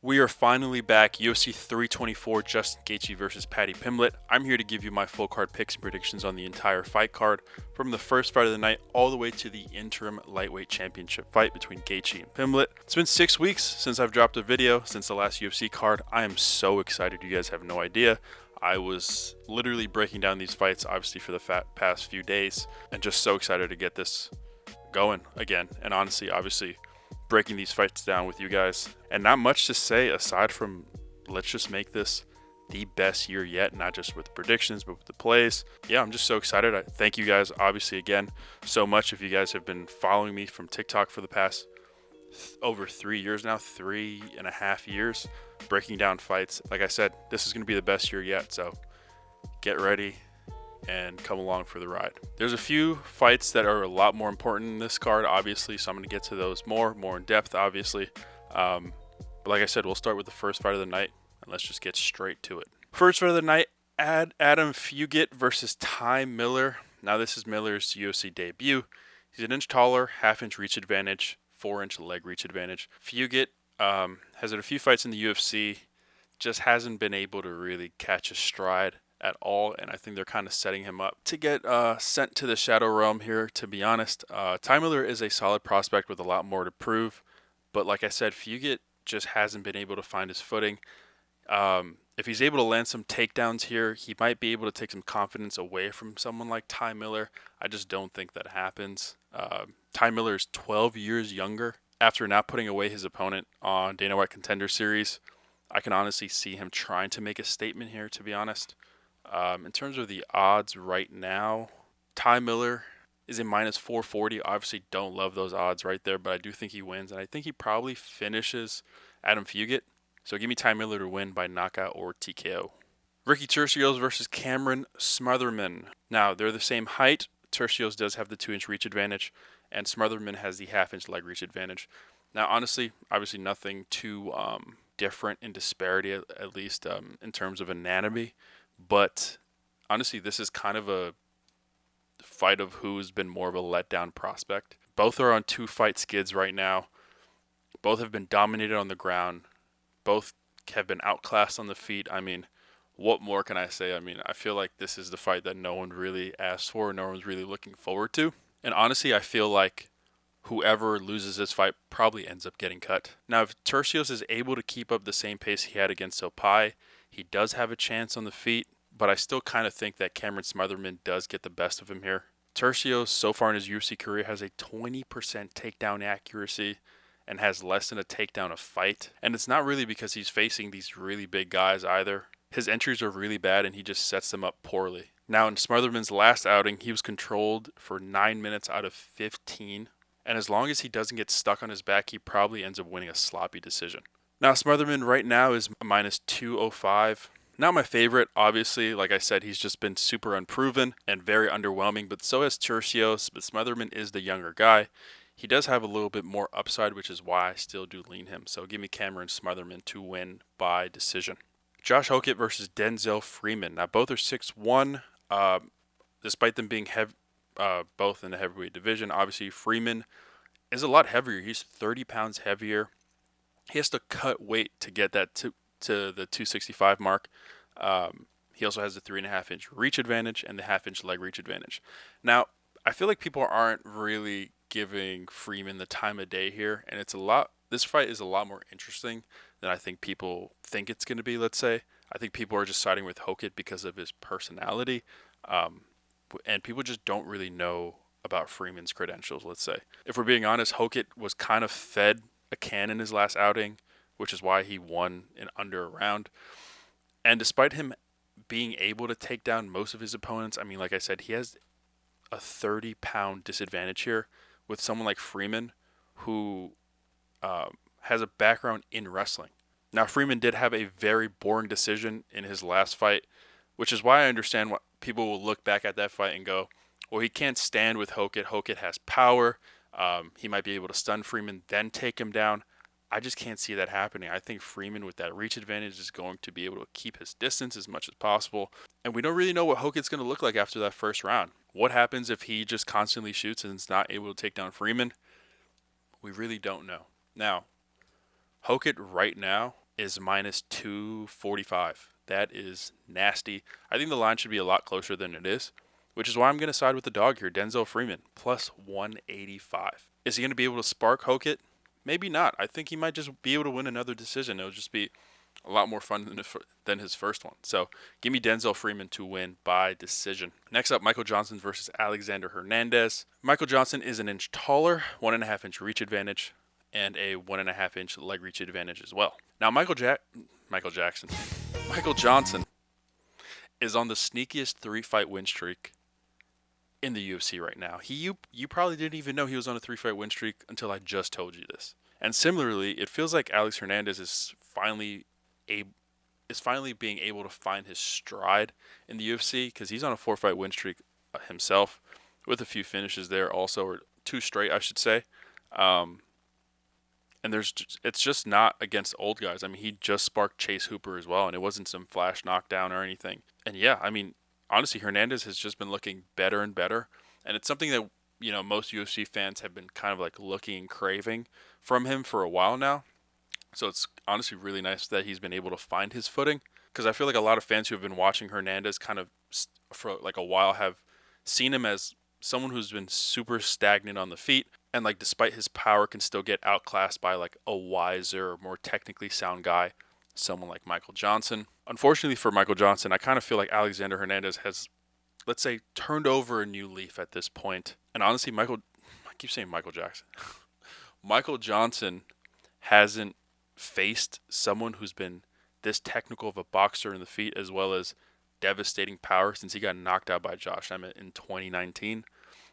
We are finally back. UFC 324, Justin Gaethje versus Paddy Pimblett. I'm here to give you my full card picks and predictions on the entire fight card, from the first fight of the night all the way to the interim lightweight championship fight between Gaethje and Pimblett. It's been 6 weeks since I've dropped a video since the last UFC card. I am so excited. You guys have no idea. I was literally breaking down these fights, obviously, for the past few days, and just so excited to get this going again. And honestly, obviously, breaking these fights down with you guys, and not much to say aside from let's just make this the best year yet, not just with the predictions but with the plays. Yeah, I'm just so excited. I thank you guys obviously again so much. If you guys have been following me from TikTok for the past over 3 years now, 3.5 years, breaking down fights, like I said, this is going to be the best year yet, so get ready and come along for the ride. There's a few fights that are a lot more important in this card, obviously, so I'm going to get to those more in depth, obviously. But like I said, we'll start with the first fight of the night, and let's just get straight to it. First fight of the night, Adam Fugitt versus Ty Miller. Now this is Miller's UFC debut. He's an inch taller, half-inch reach advantage, 4-inch leg reach advantage. Fugitt has had a few fights in the UFC, just hasn't been able to really catch a stride at all, and I think they're kind of setting him up to get sent to the Shadow Realm here, to be honest. Ty Miller is a solid prospect with a lot more to prove, but like I said, Fugitt just hasn't been able to find his footing. If he's able to land some takedowns here, he might be able to take some confidence away from someone like Ty Miller. I just don't think that happens. Ty Miller is 12 years younger. After not putting away his opponent on Dana White Contender Series, I can honestly see him trying to make a statement here, to be honest. In terms of the odds right now, Ty Miller is in minus 440. Obviously, don't love those odds right there, but I do think he wins, and I think he probably finishes Adam Fugitt. So give me Ty Miller to win by knockout or TKO. Ricky Turcios versus Cameron Smotherman. Now, they're the same height. Turcios does have the 2-inch reach advantage, and Smotherman has the half-inch leg reach advantage. Now, honestly, obviously nothing too different in disparity, at least in terms of anatomy. But honestly, this is kind of a fight of who's been more of a letdown prospect. Both are on 2-fight skids right now. Both have been dominated on the ground. Both have been outclassed on the feet. I mean, what more can I say? I mean, I feel like this is the fight that no one really asked for, no one's really looking forward to. And honestly, I feel like whoever loses this fight probably ends up getting cut. Now, if Turcios is able to keep up the same pace he had against Sopai, he does have a chance on the feet, but I still kind of think that Cameron Smotherman does get the best of him here. Turcios, so far in his UFC career, has a 20% takedown accuracy and has less than a takedown a fight. And it's not really because he's facing these really big guys either. His entries are really bad and he just sets them up poorly. Now, in Smotherman's last outing, he was controlled for 9 minutes out of 15. And as long as he doesn't get stuck on his back, he probably ends up winning a sloppy decision. Now, Smotherman right now is minus 205. Not my favorite, obviously. Like I said, he's just been super unproven and very underwhelming, but so has Turcios. But Smotherman is the younger guy. He does have a little bit more upside, which is why I still do lean him. So give me Cameron Smotherman to win by decision. Josh Hokit versus Denzel Freeman. Now, both are 6'1". Despite them being both in the heavyweight division, obviously Freeman is a lot heavier. He's 30 pounds heavier. He has to cut weight to get that to the 265 mark. He also has the 3.5-inch reach advantage and the half-inch leg reach advantage. Now, I feel like people aren't really giving Freeman the time of day here, and this fight is a lot more interesting than I think people think it's going to be, let's say. I think people are just siding with Hokit because of his personality, and people just don't really know about Freeman's credentials, let's say. If we're being honest, Hokit was kind of fed a can in his last outing, which is why he won in under a round. And despite him being able to take down most of his opponents, I mean, like I said, he has a 30-pound disadvantage here with someone like Freeman, who has a background in wrestling. Now, Freeman did have a very boring decision in his last fight, which is why I understand what people will look back at that fight and go, well, he can't stand with Hokit. Hokit has power. He might be able to stun Freeman, then take him down. I just can't see that happening. I think Freeman, with that reach advantage, is going to be able to keep his distance as much as possible. And we don't really know what Hokit's going to look like after that first round. What happens if he just constantly shoots and is not able to take down Freeman? We really don't know. Now, Hokit right now is minus 245. That is nasty. I think the line should be a lot closer than it is, which is why I'm going to side with the dog here, Denzel Freeman, plus 185. Is he going to be able to spark Hokit? Maybe not. I think he might just be able to win another decision. It'll just be a lot more fun than his first one. So give me Denzel Freeman to win by decision. Next up, Michael Johnson versus Alexander Hernandez. Michael Johnson is an inch taller, 1.5 inch reach advantage, and a 1.5 inch leg reach advantage as well. Now, Michael Johnson is on the sneakiest 3-fight win streak in the UFC right now. You probably didn't even know he was on a 3-fight win streak until I just told you this. And similarly, it feels like Alex Hernandez is finally being able to find his stride in the UFC, because he's on a 4-fight win streak himself, with a few finishes there also, or 2 straight, I should say. And it's just not against old guys. I mean, he just sparked Chase Hooper as well, and it wasn't some flash knockdown or anything. And yeah, I mean, honestly, Hernandez has just been looking better and better, and it's something that, you know, most UFC fans have been kind of like looking and craving from him for a while now. So it's honestly really nice that he's been able to find his footing, because I feel like a lot of fans who have been watching Hernandez kind of for like a while have seen him as someone who's been super stagnant on the feet, and like despite his power can still get outclassed by like a wiser, more technically sound guy, someone like Michael Johnson. Unfortunately for Michael Johnson, I kind of feel like Alexander Hernandez has, let's say, turned over a new leaf at this point. And honestly, I keep saying Michael Jackson. Michael Johnson hasn't faced someone who's been this technical of a boxer in the feet, as well as devastating power, since he got knocked out by Josh Emmett in 2019.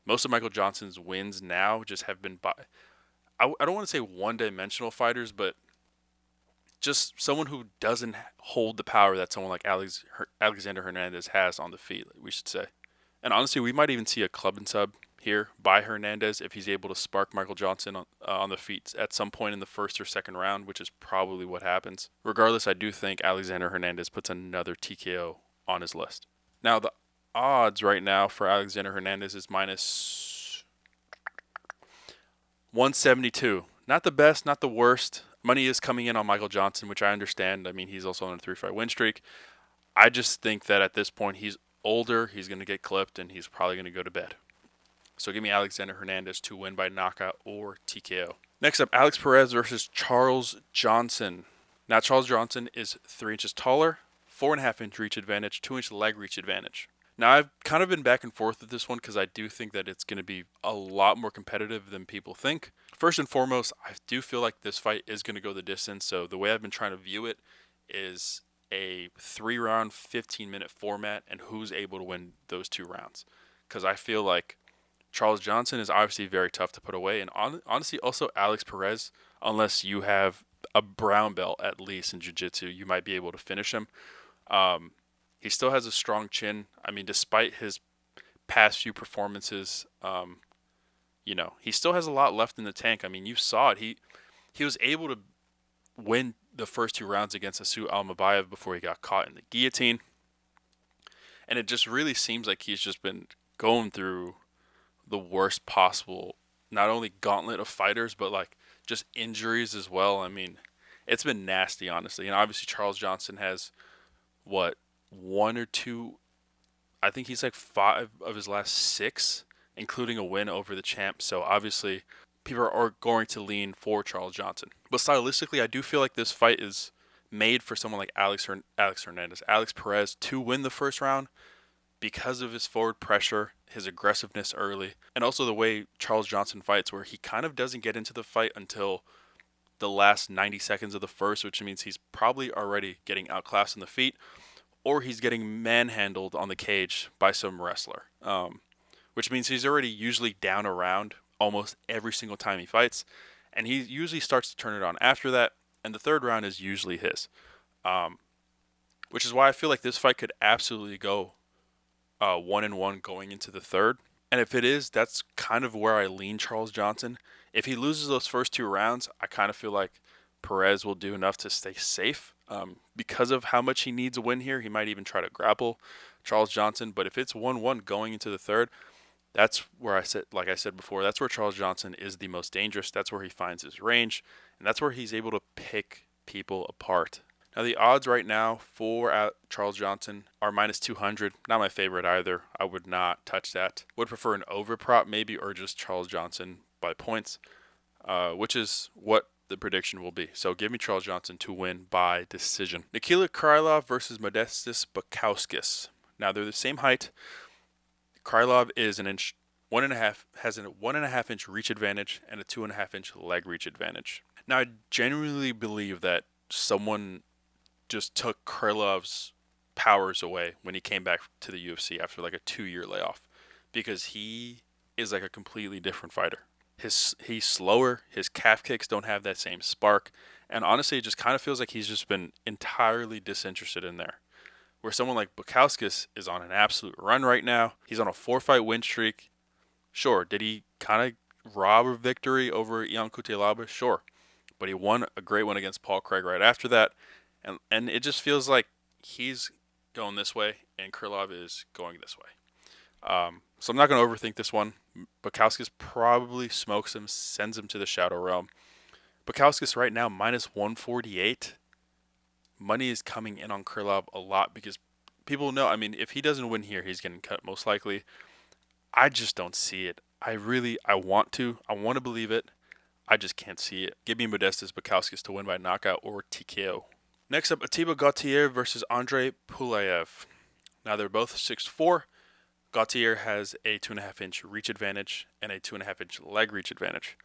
Most of Michael Johnson's wins now just have been by, I don't want to say one-dimensional fighters, but just someone who doesn't hold the power that someone like Alexander Hernandez has on the feet, we should say. And honestly, we might even see a club and sub here by Hernandez if he's able to spark Michael Johnson on the feet at some point in the first or second round, which is probably what happens. Regardless, I do think Alexander Hernandez puts another TKO on his list. Now, the odds right now for Alexander Hernandez is minus 172. Not the best, not the worst. Money is coming in on Michael Johnson, which I understand. I mean, he's also on a 3-fight win streak. I just think that at this point, he's older, he's going to get clipped, and he's probably going to go to bed. So give me Alexander Hernandez to win by knockout or TKO. Next up, Alex Perez versus Charles Johnson. Now, Charles Johnson is 3 inches taller, 4.5 inch reach advantage, 2 inch leg reach advantage. Now, I've kind of been back and forth with this one because I do think that it's going to be a lot more competitive than people think. First and foremost, I do feel like this fight is going to go the distance. So the way I've been trying to view it is a 3-round, 15-minute format, and who's able to win those 2 rounds. Because I feel like Charles Johnson is obviously very tough to put away. And honestly, also Alex Perez, unless you have a brown belt at least in jiu-jitsu, you might be able to finish him. He still has a strong chin. I mean, despite his past few performances, you know, he still has a lot left in the tank. I mean, you saw it. He was able to win the first 2 rounds against Asu Almabayev before he got caught in the guillotine. And it just really seems like he's just been going through the worst possible, not only gauntlet of fighters, but like just injuries as well. I mean, it's been nasty, honestly. And obviously Charles Johnson has, 1 or 2, I think he's like 5 of his last 6, including a win over the champ. So obviously people are going to lean for Charles Johnson. But stylistically, I do feel like this fight is made for someone like Alex Perez to win the first round because of his forward pressure, his aggressiveness early, and also the way Charles Johnson fights, where he kind of doesn't get into the fight until the last 90 seconds of the first, which means he's probably already getting outclassed on the feet, or he's getting manhandled on the cage by some wrestler, which means he's already usually down a round almost every single time he fights, and he usually starts to turn it on after that, and the third round is usually his, which is why I feel like this fight could absolutely go 1-1 going into the third. And if it is, that's kind of where I lean Charles Johnson. If he loses those first 2 rounds, I kind of feel like Perez will do enough to stay safe. Because of how much he needs a win here, he might even try to grapple Charles Johnson. But if it's 1-1 going into the third, that's where like I said before, that's where Charles Johnson is the most dangerous. That's where he finds his range, and that's where he's able to pick people apart. Now, the odds right now for Charles Johnson are minus 200. Not my favorite either. I would not touch that. Would prefer an over prop maybe, or just Charles Johnson by points, which is what the prediction will be. So give me Charles Johnson to win by decision. Nikita Krylov versus Modestas Bukauskas. Now, they're the same height. Krylov is an inch, 1.5, has a 1.5 inch reach advantage and a 2.5 inch leg reach advantage. Now, I genuinely believe that someone just took Krylov's powers away when he came back to the UFC after like a 2-year layoff, because he is like a completely different fighter. He's slower, his calf kicks don't have that same spark, and honestly it just kind of feels like he's just been entirely disinterested in there. Where someone like Bukauskas is on an absolute run right now. He's on a 4-fight win streak. Sure, did he kind of rob a victory over Ian Cutelaba? Sure. But he won a great one against Paul Craig right after that. And it just feels like he's going this way and Krylov is going this way. So I'm not going to overthink this one. Bukauskas probably smokes him, sends him to the Shadow Realm. Bukauskas right now minus 148. Money is coming in on Krylov a lot because people know, I mean, if he doesn't win here, he's getting cut most likely. I just don't see it. I want to believe it. I just can't see it. Give me Modestas Bukauskas to win by knockout or TKO. Next up, Ateba Gautier versus Andrey Pulyaev. Now they're both 6'4". Gautier has a 2.5 inch reach advantage and a 2.5 inch leg reach advantage.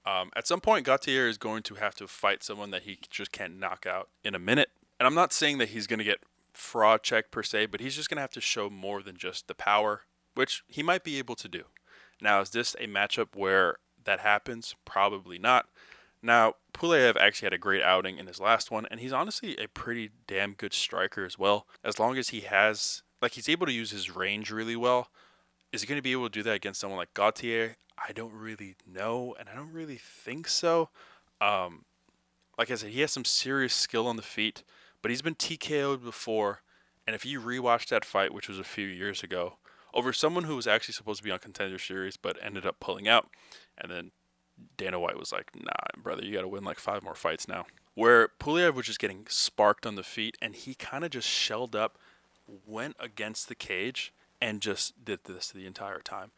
At some point, Gautier is going to have to fight someone that he just can't knock out in a minute. And I'm not saying that he's going to get fraud checked per se, but he's just going to have to show more than just the power, which he might be able to do. Now, is this a matchup where that happens? Probably not. Now, Pulyaev actually had a great outing in his last one, and he's honestly a pretty damn good striker as well. As long as he has, he's able to use his range really well. Is he going to be able to do that against someone like Gautier? I don't really know, and I don't really think so. Like I said, he has some serious skill on the feet, but he's been TKO'd before, and if you rewatch that fight, which was a few years ago, over someone who was actually supposed to be on Contender Series but ended up pulling out, and then Dana White was like, nah, brother, you got to win like 5 more fights now. Where Pulyaev was just getting sparked on the feet, and he kind of just shelled up, went against the cage, and just did this the entire time.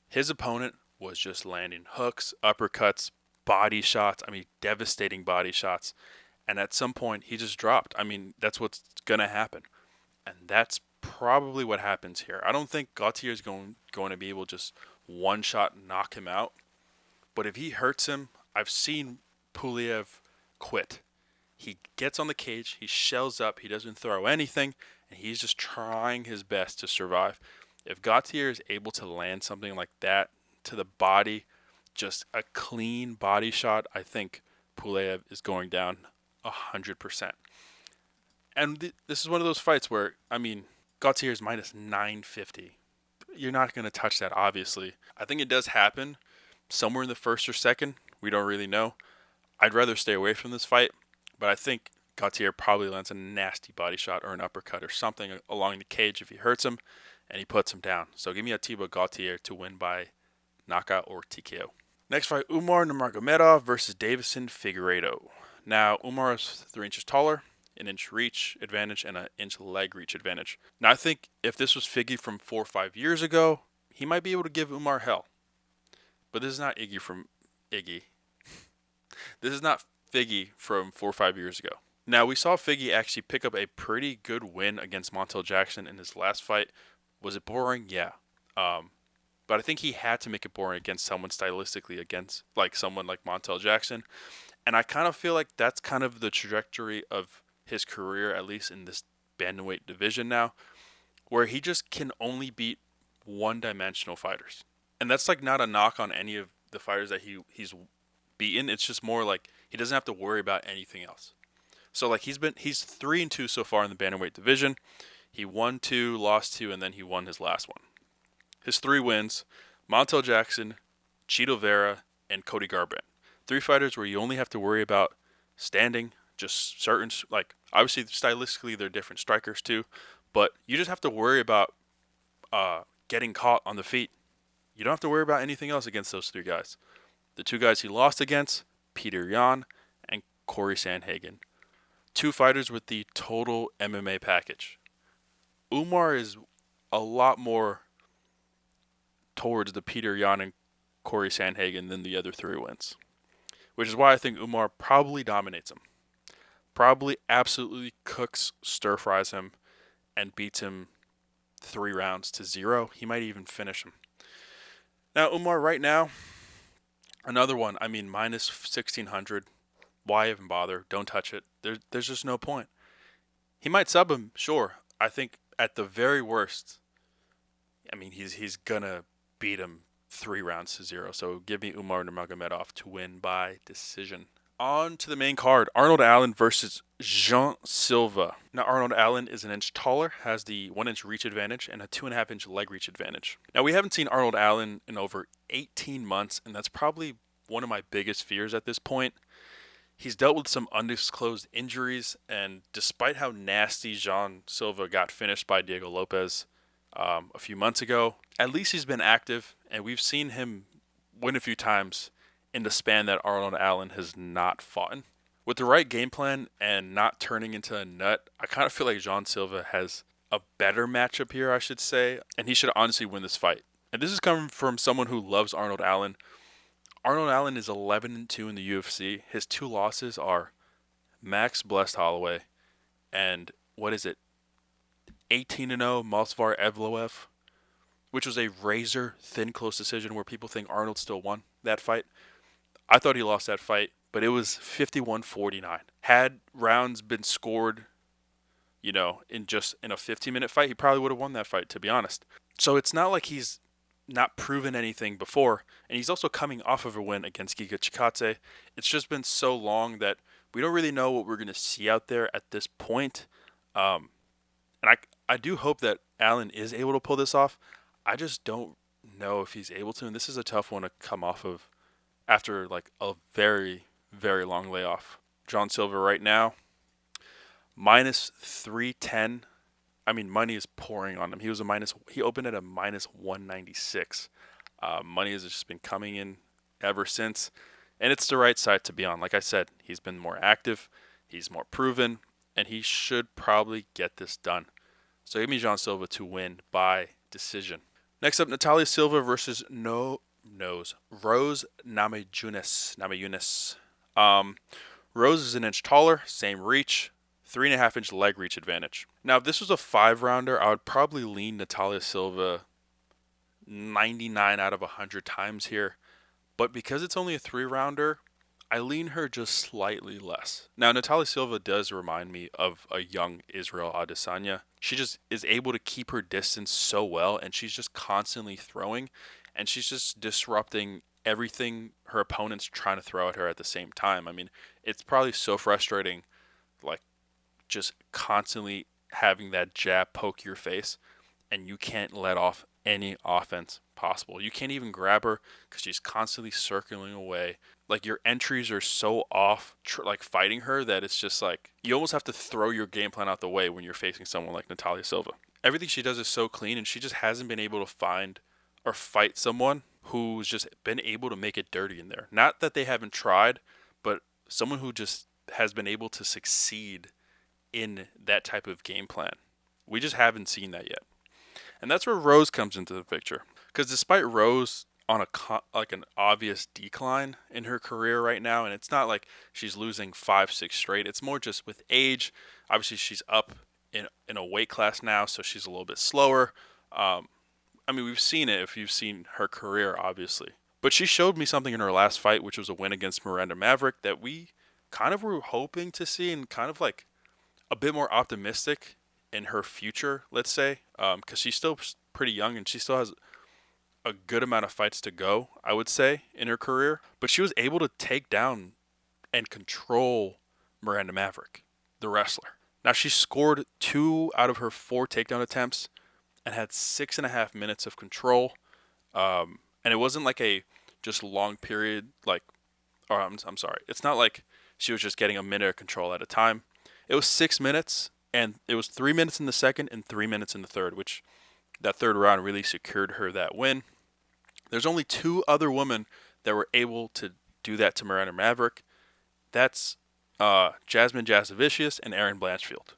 His opponent was just landing hooks, uppercuts, body shots. I mean, devastating body shots. And at some point, he just dropped. I mean, that's what's going to happen. And that's probably what happens here. I don't think Gautier is going to be able to just one shot knock him out. But if he hurts him, I've seen Pulyaev quit. He gets on the cage, he shells up, he doesn't throw anything, and he's just trying his best to survive. If Gautier is able to land something like that to the body, just a clean body shot, I think Pulyaev is going down 100%. And this is one of those fights where, I mean, Gautier is minus 950. You're not going to touch that, obviously. I think it does happen somewhere in the first or second. We don't really know. I'd rather stay away from this fight, but I think Gautier probably lands a nasty body shot or an uppercut or something along the cage if he hurts him, and he puts him down. So give me Ateba Gautier to win by knockout or TKO. Next fight, Umar Nurmagomedov versus Deiveson Figueiredo. Now, Umar is 3 inches taller, an inch reach advantage, and an inch leg reach advantage. Now, I think if this was Figgy from 4 or 5 years ago, he might be able to give Umar hell. But this is not Iggy from Iggy. This is not Figgy from 4 or 5 years ago. Now, we saw Figgy actually pick up a pretty good win against Montel Jackson in his last fight. Was it boring? Yeah. But I think he had to make it boring against someone stylistically, against like someone like Montel Jackson. And I kind of feel like that's kind of the trajectory of his career, at least in this bantamweight division now, where he just can only beat one-dimensional fighters. And that's like not a knock on any of the fighters that he's beaten. It's just more like he doesn't have to worry about anything else. So like he's 3-2 so far in the bantamweight division. He won 2, lost 2, and then he won his last one. His 3 wins: Montel Jackson, Chito Vera, and Cody Garbrandt. 3 fighters where you only have to worry about standing, just certain, like, obviously stylistically they're different strikers too, but you just have to worry about getting caught on the feet. You don't have to worry about anything else against those 3 guys. The 2 guys he lost against, Peter Yan and Corey Sandhagen. Two fighters with the total MMA package. Umar is a lot more towards the Peter Yan and Corey Sandhagen than the other three wins, which is why I think Umar probably dominates him. Probably absolutely cooks, stir-fries him, and beats him 3 rounds to 0. He might even finish him. Now, Umar right now, another one, minus 1,600. Why even bother? Don't touch it. There's just no point. He might sub him, sure. I think at the very worst, he's going to beat him 3 rounds to 0. So give me Umar Nurmagomedov to win by decision. On to the main card, Arnold Allen versus Jean Silva. Now, Arnold Allen is an inch taller, has the 1-inch reach advantage, and a 2.5-inch leg reach advantage. Now, we haven't seen Arnold Allen in over 18 months, and that's probably one of my biggest fears at this point. He's dealt with some undisclosed injuries, and despite how nasty Jean Silva got finished by Diego Lopez a few months ago, at least he's been active, and we've seen him win a few times in the span that Arnold Allen has not fought in. With the right game plan and not turning into a nut, I kind of feel like Jean Silva has a better matchup here, I should say, and he should honestly win this fight. And this is coming from someone who loves Arnold Allen. Arnold Allen is 11-2 in the UFC. His 2 losses are Max Blessed Holloway and 18-0 Malsvar Evloev, which was a razor-thin close decision where people think Arnold still won that fight. I thought he lost that fight, but it was 51-49. Had rounds been scored, in a 15-minute fight, he probably would have won that fight, to be honest. So it's not like he's not proven anything before, and he's also coming off of a win against Gaethje. It's just been so long that we don't really know what we're going to see out there at this point. And I do hope that Allen is able to pull this off. I just don't know if he's able to, and this is a tough one to come off of after a very, very long layoff. Jean Silva right now, minus 310. Money is pouring on him. He opened at a minus 196. Money has just been coming in ever since, and it's the right side to be on. Like I said, he's been more active, he's more proven, and he should probably get this done. So give me Jean Silva to win by decision. Next up, Natalia Silva versus Rose Namajunas. Rose is an inch taller, same reach, 3.5-inch leg reach advantage. Now, if this was a 5-rounder, I would probably lean Natalia Silva 99 out of 100 times here. But because it's only a 3-rounder, I lean her just slightly less. Now, Natalia Silva does remind me of a young Israel Adesanya. She just is able to keep her distance so well, and she's just constantly throwing, and she's just disrupting everything her opponent's trying to throw at her at the same time. It's probably so frustrating, just constantly having that jab poke your face, and you can't let off any offense possible. You can't even grab her because she's constantly circling away. Your entries are so off, fighting her, that it's just you almost have to throw your game plan out the way when you're facing someone like Natalia Silva. Everything she does is so clean, and she just hasn't been able to find or fight someone who's just been able to make it dirty in there. Not that they haven't tried, but someone who just has been able to succeed in that type of game plan. We just haven't seen that yet. And that's where Rose comes into the picture. Because despite Rose on an obvious decline in her career right now, and it's not like she's losing 5-6 straight, it's more just with age. Obviously, she's up in a weight class now, so she's a little bit slower. We've seen it if you've seen her career, obviously. But she showed me something in her last fight, which was a win against Miranda Maverick, that we kind of were hoping to see, and kind of a bit more optimistic in her future, let's say, because she's still pretty young and she still has a good amount of fights to go, I would say, in her career. But she was able to take down and control Miranda Maverick, the wrestler. Now, she scored 2 out of her 4 takedown attempts and had 6.5 minutes of control. And it wasn't a just long period, I'm sorry. It's not like she was just getting a minute of control at a time. It was 6 minutes, and it was 3 minutes in the second and 3 minutes in the third, which that third round really secured her that win. There's only 2 other women that were able to do that to Miranda Maverick. That's Jasmine Jasovicius and Erin Blanchfield.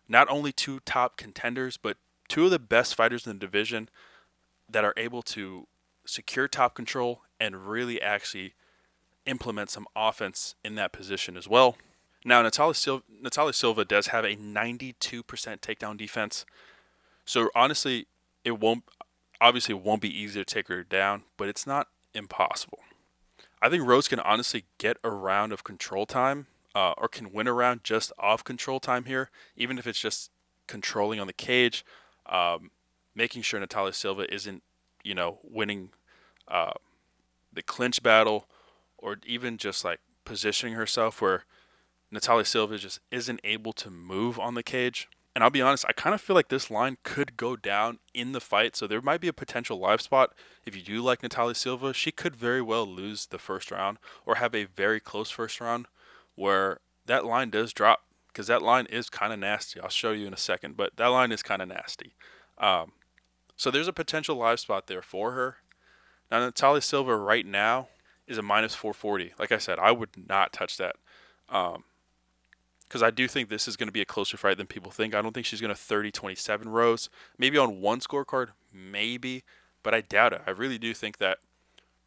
Not only two top contenders, but two of the best fighters in the division that are able to secure top control and really actually implement some offense in that position as well. Now, Natalia Silva does have a 92% takedown defense. So honestly, it won't be easy to take her down, but it's not impossible. I think Rose can honestly get a round of control time, or can win a round just off control time here, even if it's just controlling on the cage, making sure Natalia Silva isn't, winning the clinch battle, or even just like positioning herself where Natalia Silva just isn't able to move on the cage. And I'll be honest, I kind of feel like this line could go down in the fight, so there might be a potential live spot. If you do like Natalia Silva, she could very well lose the first round or have a very close first round where that line does drop, because that line is kind of nasty. I'll show you in a second, but that line is kind of nasty. So there's a potential live spot there for her. Now, Natalia Silva right now is a minus 440. Like I said, I would not touch that. Because I do think this is going to be a closer fight than people think. I don't think she's going to 30-27 Rose. Maybe on one scorecard, maybe, but I doubt it. I really do think that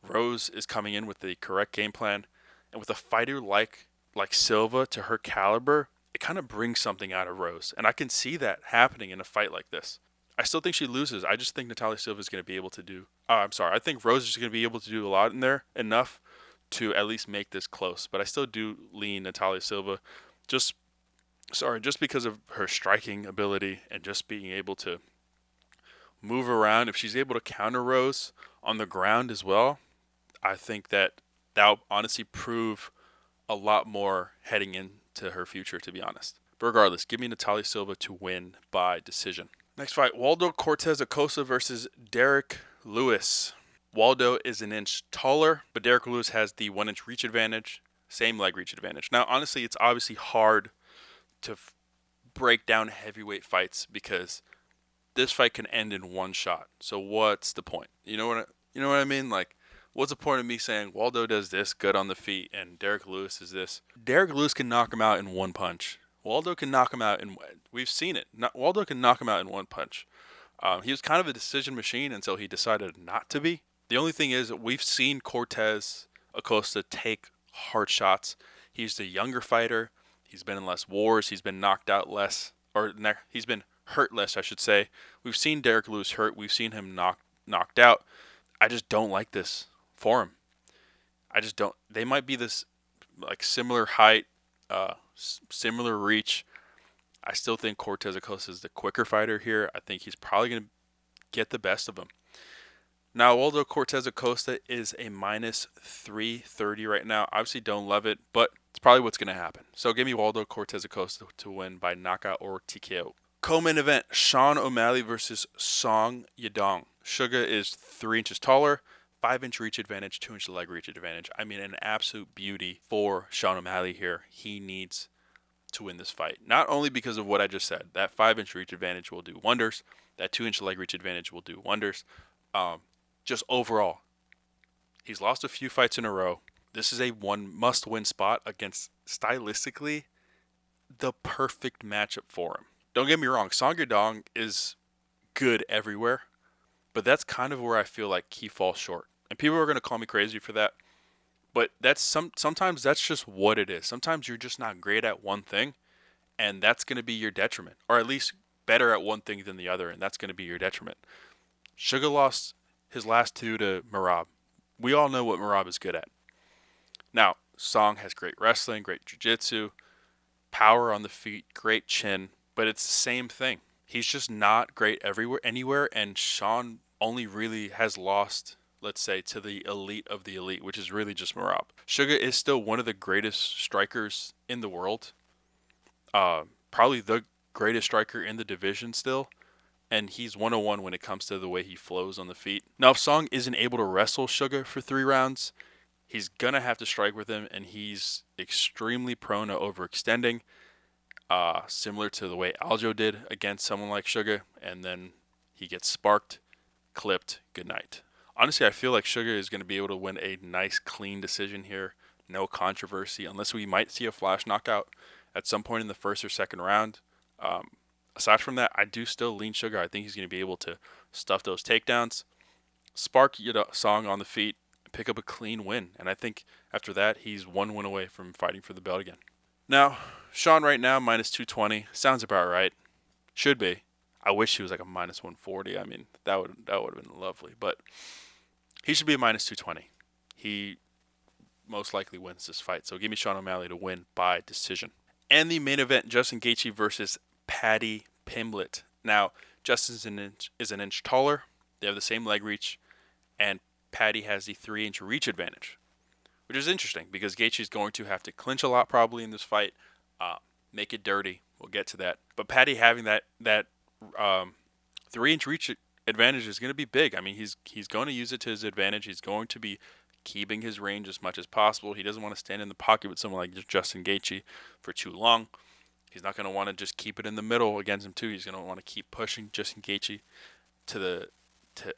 Rose is coming in with the correct game plan, and with a fighter like Silva to her caliber, it kind of brings something out of Rose, and I can see that happening in a fight like this. I still think she loses. I just think Natalia Silva is going to be able to do. I think Rose is going to be able to do a lot in there, enough to at least make this close. But I still do lean Natalia Silva. Just because of her striking ability and just being able to move around. If she's able to counter Rose on the ground as well, I think that'll honestly prove a lot more heading into her future, to be honest. But regardless, give me Natalia Silva to win by decision. Next fight, Waldo Cortes-Acosta versus Derrick Lewis. Waldo is an inch taller, but Derrick Lewis has the 1 inch reach advantage, same leg reach advantage. Now, honestly, it's obviously hard to break down heavyweight fights because this fight can end in one shot. So what's the point? You know what I mean? Like, what's the point of me saying Waldo does this good on the feet and Derrick Lewis is this? Derrick Lewis can knock him out in one punch. Waldo can knock him out we've seen it. Waldo can knock him out in one punch. He was kind of a decision machine until he decided not to be. The only thing is that we've seen Cortes-Acosta take hard shots. He's the younger fighter. He's been in less wars. He's been knocked out less, he's been hurt less, I should say. We've seen Derrick Lewis hurt. We've seen him knocked out. I just don't like this for him. I just don't. They might be this like similar height, similar reach. I still think Cortes-Acosta is the quicker fighter here. I think he's probably going to get the best of him. Now, Waldo Cortes-Acosta is a minus 330 right now. Obviously, don't love it, but it's probably what's going to happen. So give me Waldo Cortes-Acosta to win by knockout or TKO. Co-main event, Sean O'Malley versus Song Yadong. Suga is 3 inches taller, 5 inch reach advantage, 2 inch leg reach advantage. I mean, an absolute beauty for Sean O'Malley here. He needs to win this fight. Not only because of what I just said. That 5 inch reach advantage will do wonders. That 2 inch leg reach advantage will do wonders. Just overall, he's lost a few fights in a row. This is a must-win spot against, stylistically, the perfect matchup for him. Don't get me wrong, Song Yadong is good everywhere, but that's kind of where I feel like he falls short. And people are going to call me crazy for that, but sometimes that's just what it is. Sometimes you're just not great at one thing, and that's going to be your detriment, or at least better at one thing than the other, and that's going to be your detriment. Suga lost his last two to Merab. We all know what Merab is good at. Now, Song has great wrestling, great jiu-jitsu, power on the feet, great chin, but it's the same thing. He's just not great anywhere, and Sean only really has lost, let's say, to the elite of the elite, which is really just Merab. Suga is still one of the greatest strikers in the world. Probably the greatest striker in the division still. And he's 101 when it comes to the way he flows on the feet. Now, if Song isn't able to wrestle Suga for 3 rounds, he's going to have to strike with him, and he's extremely prone to overextending, similar to the way Aljo did against someone like Suga, and then he gets sparked, clipped, good night. Honestly, I feel like Suga is going to be able to win a nice, clean decision here. No controversy, unless we might see a flash knockout at some point in the first or second round. Aside from that, I do still lean Sugar. I think he's going to be able to stuff those takedowns, spark Yadong on the feet, pick up a clean win. And I think after that, he's one win away from fighting for the belt again. Now, Sean right now, minus 220. Sounds about right. Should be. I wish he was like a minus 140. I mean, that would have been lovely. But he should be a minus 220. He most likely wins this fight. So give me Sean O'Malley to win by decision. And the main event, Justin Gaethje versus Paddy Pimblett. Now, Justin is an inch taller. They have the same leg reach. And Paddy has the 3-inch reach advantage, which is interesting because Gaethje is going to have to clinch a lot probably in this fight, make it dirty. We'll get to that. But Paddy having that 3-inch reach advantage is going to be big. I mean, he's going to use it to his advantage. He's going to be keeping his range as much as possible. He doesn't want to stand in the pocket with someone like Justin Gaethje for too long. He's not going to want to just keep it in the middle against him too. He's going to want to keep pushing Justin Gaethje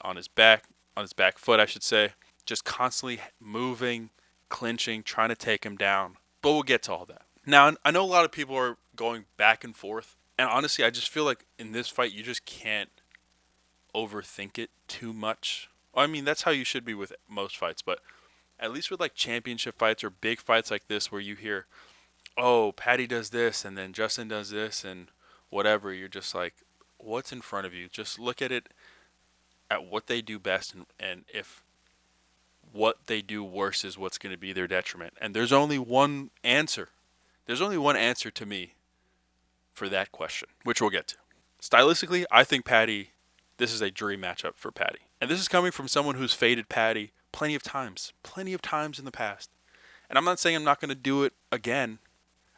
on his back foot, I should say. Just constantly moving, clinching, trying to take him down. But we'll get to all that. Now, I know a lot of people are going back and forth. And honestly, I just feel like in this fight, you just can't overthink it too much. I mean, that's how you should be with most fights. But at least with like championship fights or big fights like this where you hear, oh, Paddy does this and then Justin does this and whatever. You're just like, what's in front of you? Just look at it at what they do best and if what they do worse is what's going to be their detriment. And there's only one answer. There's only one answer to me for that question, which we'll get to. Stylistically, I think this is a dream matchup for Paddy. And this is coming from someone who's faded Paddy plenty of times in the past. And I'm not saying I'm not going to do it again.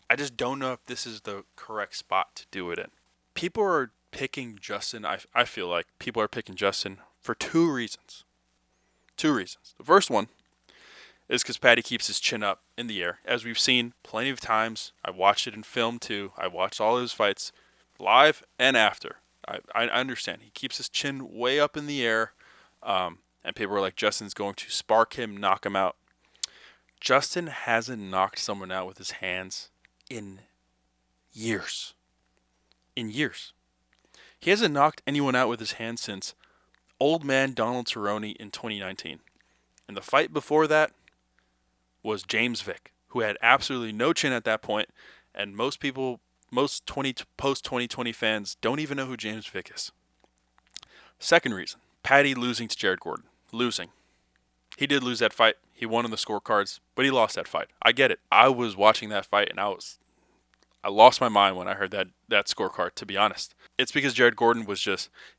I just don't know if this is the correct spot to do it in. People are picking Justin. I feel like people are picking Justin for two reasons. The first one is because Paddy keeps his chin up in the air. As we've seen plenty of times. I watched it in film too. I watched all his fights live and after. I understand. He keeps his chin way up in the air. And people are like, Justin's going to spark him, knock him out. Justin hasn't knocked someone out with his hands in years. He hasn't knocked anyone out with his hands since old man Donald Cerrone in 2019. And the fight before that was James Vick, who had absolutely no chin at that point, and most post-2020 fans don't even know who James Vick is. Second reason, Paddy losing to Jared Gordon. He did lose that fight. He won on the scorecards, but he lost that fight. I get it. I was watching that fight, and I lost my mind when I heard that scorecard, to be honest. It's because Jared Gordon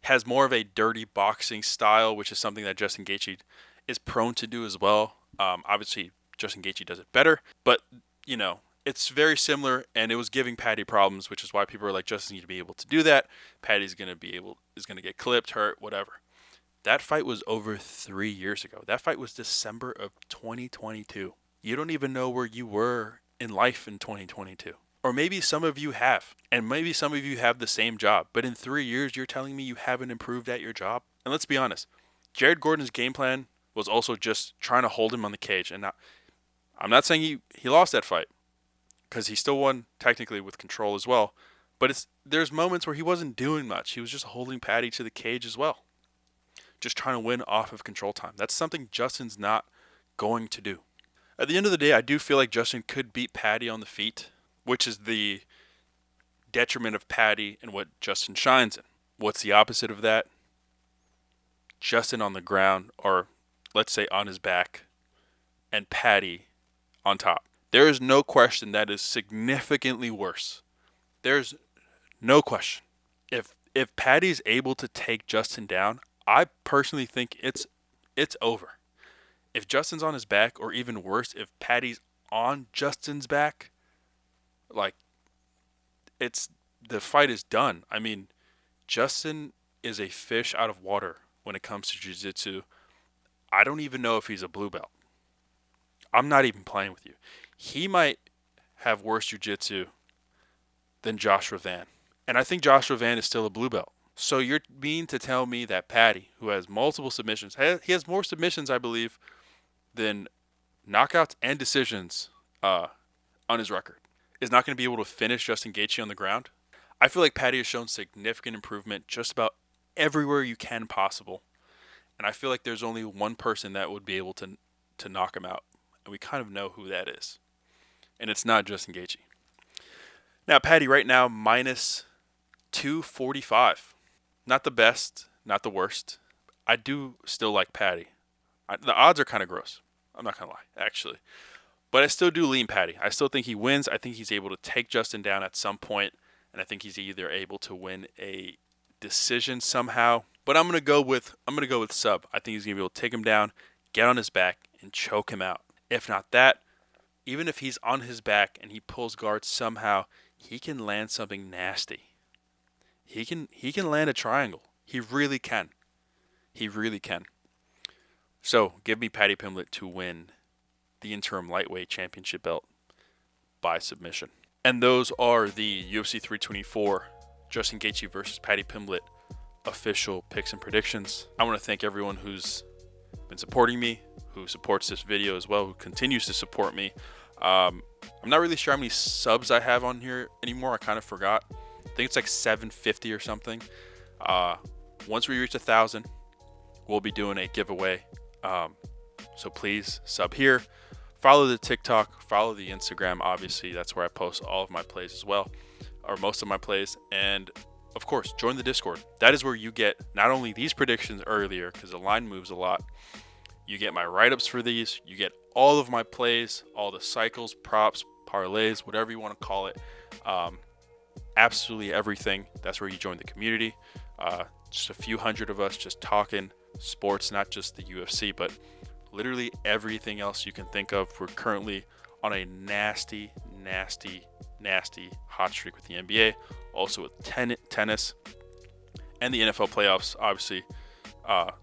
has more of a dirty boxing style, which is something that Justin Gaethje is prone to do as well. Obviously, Justin Gaethje does it better, but, it's very similar, and it was giving Paddy problems, which is why people are like, Justin needs to be able to do that. Paddy's is going to get clipped, hurt, whatever. That fight was over 3 years ago. That fight was December of 2022. You don't even know where you were in life in 2022. Or maybe some of you have. And maybe some of you have the same job. But in 3 years, you're telling me you haven't improved at your job? And let's be honest. Jared Gordon's game plan was also just trying to hold him on the cage. And now, I'm not saying he lost that fight. Because he still won technically with control as well. But there's moments where he wasn't doing much. He was just holding Paddy to the cage as well. Just trying to win off of control time. That's something Justin's not going to do. At the end of the day, I do feel like Justin could beat Paddy on the feet, which is the detriment of Paddy and what Justin shines in. What's the opposite of that? Justin on the ground, or let's say on his back, and Paddy on top. There is no question that is significantly worse. There's no question. If Paddy's able to take Justin down, I personally think it's over. If Justin's on his back, or even worse, if Paddy's on Justin's back, the fight is done. I mean, Justin is a fish out of water when it comes to jiu-jitsu. I don't even know if he's a blue belt. I'm not even playing with you. He might have worse jiu-jitsu than Joshua Van. And I think Joshua Van is still a blue belt. So you're mean to tell me that Paddy, who has multiple submissions, he has more submissions, I believe, than knockouts and decisions on his record. Is not going to be able to finish Justin Gaethje on the ground. I feel like Paddy has shown significant improvement just about everywhere you can possible. And I feel like there's only one person that would be able to knock him out. And we kind of know who that is. And it's not Justin Gaethje. Now, Paddy right now, minus 245. Not the best, not the worst. I do still like Paddy. The odds are kind of gross. I'm not going to lie, actually. But I still do lean Paddy. I still think he wins. I think he's able to take Justin down at some point, and I think he's either able to win a decision somehow. But I'm gonna go with sub. I think he's gonna be able to take him down, get on his back, and choke him out. If not that, even if he's on his back and he pulls guard somehow, he can land something nasty. He can land a triangle. He really can. He really can. So give me Paddy Pimblett to win the interim lightweight championship belt by submission. And those are the UFC 324 Justin Gaethje versus Paddy Pimblett official picks and predictions. I want to thank everyone who's been supporting me, who supports this video as well, who continues to support me. I'm not really sure how many subs I have on here anymore. I kind of forgot. I think it's like 750 or something. Once we reach 1,000, we'll be doing a giveaway. So please sub here. Follow the TikTok, follow the Instagram. Obviously, that's where I post all of my plays as well, or most of my plays. And of course, join the Discord. That is where you get not only these predictions earlier, because the line moves a lot. You get my write-ups for these. You get all of my plays, all the cycles, props, parlays, whatever you want to call it. Absolutely everything. That's where you join the community. Just a few hundred of us just talking sports, not just the UFC, but literally everything else you can think of. We're currently on a nasty hot streak with the NBA, also with tennis, and the NFL playoffs, obviously,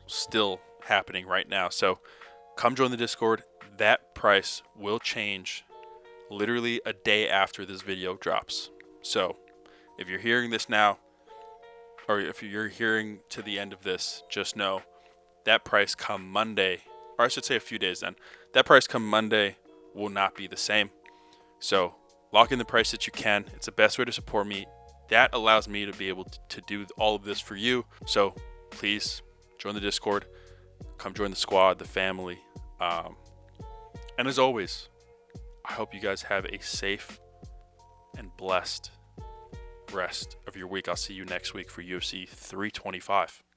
still happening right now. So come join the Discord. That price will change literally a day after this video drops. So if you're hearing this now, or if you're hearing to the end of this, just know that price come Monday, or I should say a few days then, that price come Monday will not be the same. So lock in the price that you can. It's the best way to support me. That allows me to be able to do all of this for you. So please join the Discord. Come join the squad, the family. And as always, I hope you guys have a safe and blessed rest of your week. I'll see you next week for UFC 325.